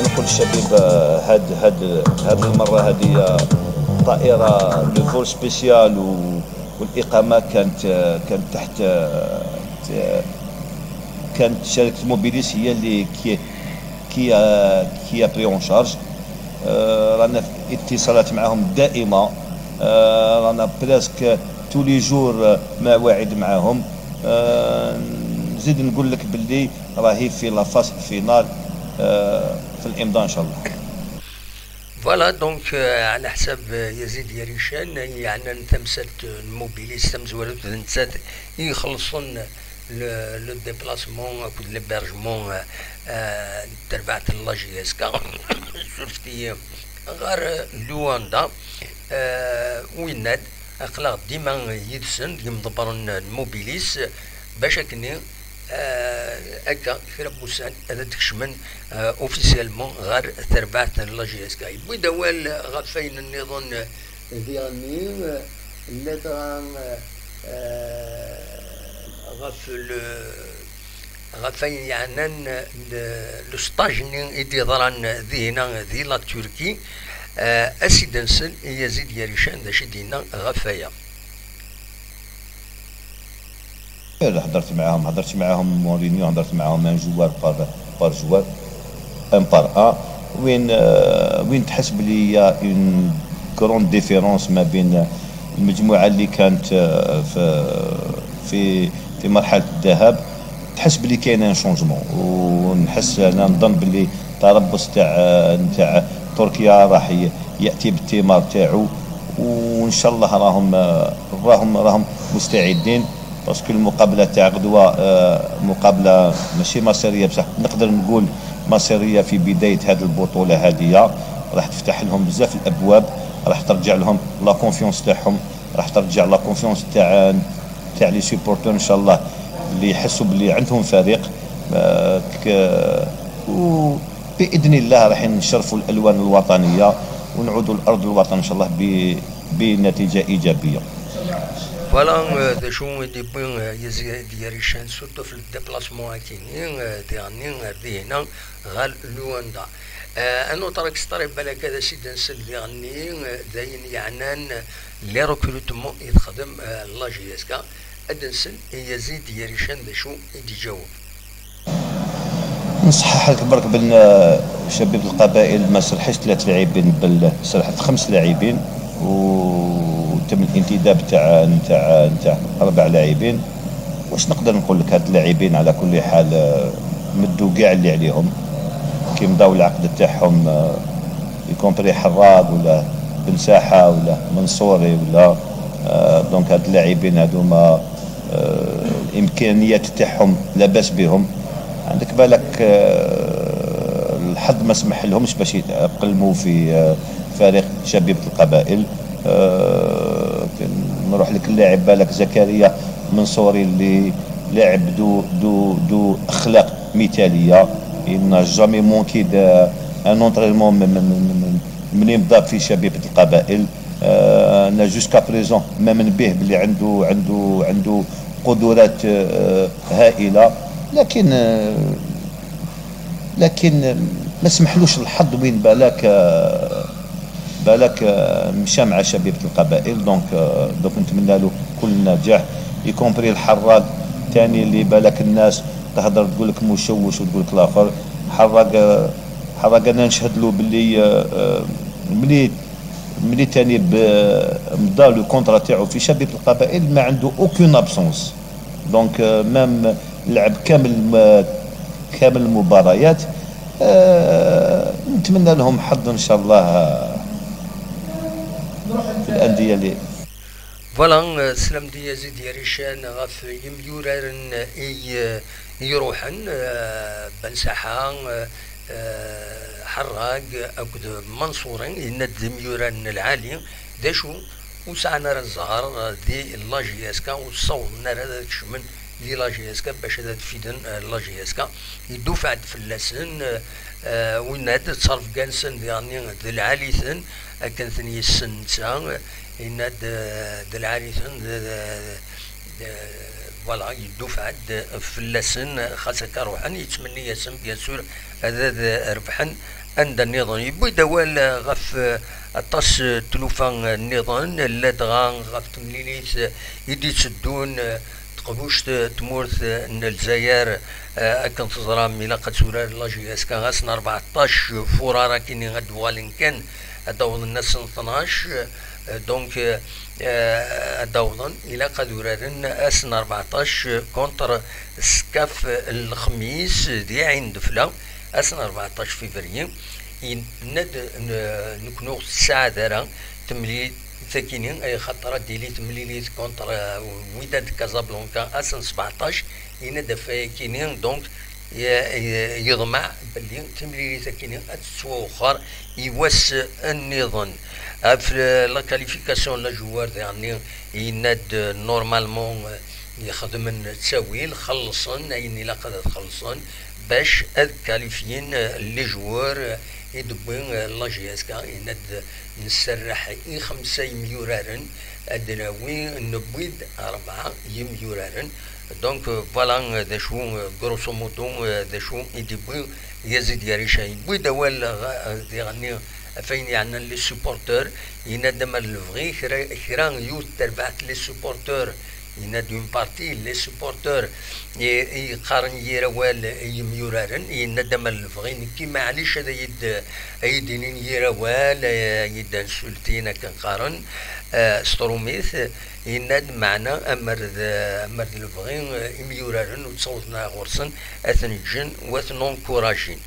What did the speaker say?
نقول الشباب هاد المره هذه طائره لو فول سبيسيال والاقامه كانت تحت كانت شركه موبيليس هي اللي كي بري اون شارج. رانا في اتصالات معهم دائمه. رانا بريسك تو لي جور مواعيد معهم. نزيد نقول لك باللي راهي في لافاس فينال في الامضاء ان شاء الله. فوالا دونك على حساب يزيد يريشان يعني تمثل الموبيليس تمزولت نتات يخلصون لو ديبلاسمون كود ليبرجمون تربعة اللاجي اسكا شفتي غير لواندا ويناد اقلاق ديما يدسن يمضبرن الموبيليس باش كني هكا في بوسان هذا تكشمن اوفيسيالمون غير تربعة اللاجي اسكا يبوي دوال غفين النظام ديالني اللي غفين يعني لو ستاج اللي ضران ذينا ذي لا تركي اسيدنسل يزيد يريشان ذا شدينا غفايا. هضرت معاهم مورينيو، هضرت معاهم ان جوار بار جوار ان بار ان وين تحس بلي يا اون كرون ديفيرونس ما بين المجموعه اللي كانت في مرحله الذهاب. تحس بلي كاين ان شونجمون، ونحس انا نظن بلي تربص تاع تركيا راح ياتي بالثمار تاعو، وان شاء الله راهم مستعدين. باسكو المقابله تاع غدوه مقابله ماشي مصيريه بصح نقدر نقول مصيريه في بدايه هذه البطوله هذه. راح تفتح لهم بزاف الابواب، راح ترجع لهم لا كونفيونس تاعهم، راح ترجع لا كونفيونس تاع لي سوبورتور ان شاء الله اللي يحسوا باللي عندهم فريق. وباذن الله راح نشرفوا الالوان الوطنيه ونعودوا لارض الوطن ان شاء الله بنتيجه ايجابيه. فوالا ذا شو دي بوين يزيد يريشان سورتو في الديبلاسمون اكيني دياني ذينا غال لواندا. انو ترك ستاري بالك هذا سيد نسل دياني داين يعنان لي ريكروتمون يتخدم لا جي اس كا ادنسل يزيد يريشان ذا شو يدي جاوب. نصحح لك برك بين شباب القبائل ما سرحش 3 لاعبين بل سرحت 5 لاعبين وتم الانتداب نتاع 4 لاعبين. واش نقدر نقول لك هاد اللاعبين على كل حال مدوا كاع اللي عليهم كي مضاو العقد تاعهم يكونبري حراق ولا بن ساحه ولا منصوري ولا دونك هاد اللاعبين هذوما الامكانيات تاعهم لاباس بهم. عندك بالك الحظ ما سمح لهمش باش يتأقلموا في فريق شبيبة القبائل. نروح لك اللاعب بالك زكريا منصوري اللي لاعب دو اخلاق مثاليه. ان جامي مونكي ان اونترينمون من يبدا في شبيبة القبائل. انا جوسكا بريزون ما من به بلي عنده قدرات هائله، لكن ما سمحلوش الحظ وين بالك مشى مع شبيبة القبائل. دونك نتمنى له كل نجاح يكومبري الحراق ثاني اللي بالك الناس تهضر تقول لك مشوش وتقول لك الاخر حراق انا نشهد له باللي ملي ثاني مضى لو كونترا تاعو في شبيبة القبائل ما عنده اوكين ابسونس. دونك مام لعب كامل المباريات. نتمنى لهم حظ ان شاء الله في الانديه اللي فوالا سلام دي يزيد يريشان غاف يميورارن يروحن بن ساحه حراق اكد منصورين يند ميوران العالي داشو وسعنا الزهر دي لاجي اسكا وصور هذا شمن دي لاجي اسكا باش هذا تفيدن لاجي اسكا يدفع في اللسن وين هذا تصرف كانسن يعني ذي العاليثن كان ثني السن تاع إن ذي العاليثن فوالا يدفع في اللسن خاصة روحان يتمنى ياسم بيان سور هذا ربحا عند النظام يبوي دوال غف الطاس تلوفان النظام لا دغا غف تمليليت يدي تسدون تقبوش تمورث الجزائر اكن تزرا ميلا قد سورار لاجي اسكان غاسن 14 فورارا كيني غد والين كان داون الناس 12 دونك داوضن الى قد ورارن اسن 14 كونتر سكاف الخميس دي عين دفلا اسن 14 فبراير ند نكونو الساعه دارا تملي ساكنين اي خطره ديلي تمليليت كونتر وداد كازابلانكا اسن 17 يند فاكينين دونك يضمع باللي تملي ساكنين تسوا اخر يوس النظام في لا كاليفيكاسيون لا جوار يعني يناد نورمالمون يخدم التساويل خلصن اين لا قد خلصن باش كاليفيين لي جوار يدبون لا جي اس كا يناد نسرح 5 مليورارن ادناوي نبويد 4 مليورارن دونك فوالا دا شو غروسو مودو دا شو يدبون يزيد يريشاي بوي دوال يعني فين يعني لي سوبورتور ينادم الفغي خيران يوت تربعت لي سوبورتور ينادم اون بارتي لي سوبورتور يقارن يروال يميورارن ينادم الفغي كيما عليش هذا يدينين يروال يدان سلتينا كنقارن ستروميث يناد معنا امر الفغي يميورارن وتصوتنا غرسن اثنجن واثنون كوراجين